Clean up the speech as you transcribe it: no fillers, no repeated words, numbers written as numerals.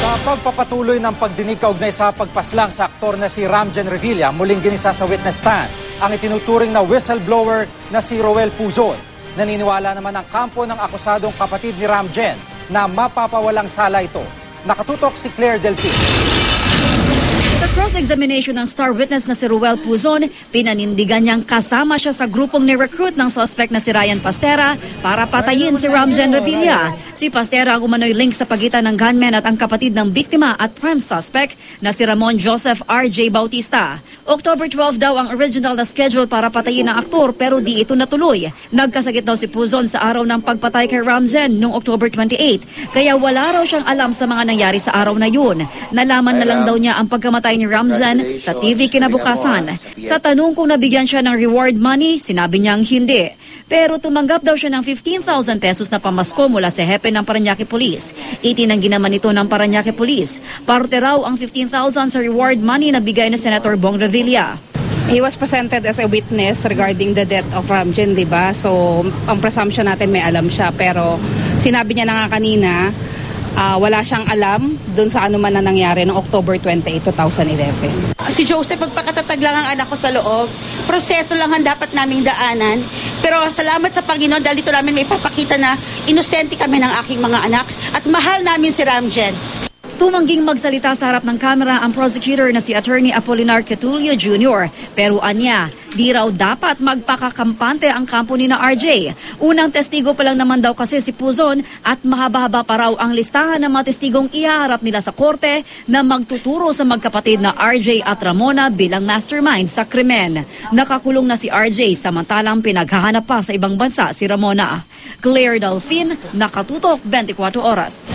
Pagpapatuloy ng pagdinig kaugnay sa pagpaslang sa aktor na si Ramjen Revilla, muling ginisa sa witness stand ang itinuturing na whistleblower na si Roel Puzon. Naniniwala naman ang kampo ng akusadong kapatid ni Ramjen na mapapawalang sala ito. Nakatutok si Claire Delfin. Sa cross-examination ng star witness na si Roel Puzon, pinanindigan niyang kasama siya sa grupong ni-recruit ng suspect na si Ryan Pastera para patayin si Ramjen Revilla. Si Pastera ang umano'y link sa pagitan ng gunman at ang kapatid ng biktima at prime suspect na si Ramon Joseph R.J. Bautista. October 12 daw ang original na schedule para patayin ng aktor pero di ito natuloy. Nagkasakit daw si Puzon sa araw ng pagpatay kay Ramjen noong October 28, kaya wala raw siyang alam sa mga nangyari sa araw na yun. Nalaman na lang daw niya ang pagkamatay ni Ramjen sa TV kinabukasan. Sa tanong kung nabigyan siya ng reward money, sinabi niyang hindi. Pero tumanggap daw siya ng 15,000 pesos na pamasko mula sa hepe ng Parañaque Police. Itinanggi naman ito ng Parañaque Police. Parte raw ang 15,000 sa reward money na bigay ni Senator Bong Revilla. He was presented as a witness regarding the death of Ramjen, di ba? So, ang presumption natin may alam siya. Pero sinabi niya na nga kanina, wala siyang alam dun sa anuman na nangyari noong October 28, 2011. Si Joseph, magpakatatag lang ang anak ko sa loob. Proseso lang ang dapat naming daanan. Pero salamat sa Panginoon dahil dito namin may ipapakita na inosente kami ng aking mga anak at mahal namin si Ramjen. Tumangging magsalita sa harap ng kamera ang prosecutor na si Attorney Apolinar Catulio Jr. Pero anya, di raw dapat magpakakampante ang kampo ni na RJ. Unang testigo pa lang naman daw kasi si Puzon at mahaba-haba pa raw ang listahan ng mga testigong ihaharap nila sa korte na magtuturo sa magkapatid na RJ at Ramona bilang mastermind sa krimen. Nakakulong na si RJ samantalang pinaghahanap pa sa ibang bansa si Ramona. Claire Delfin, Nakatutok, 24 Oras.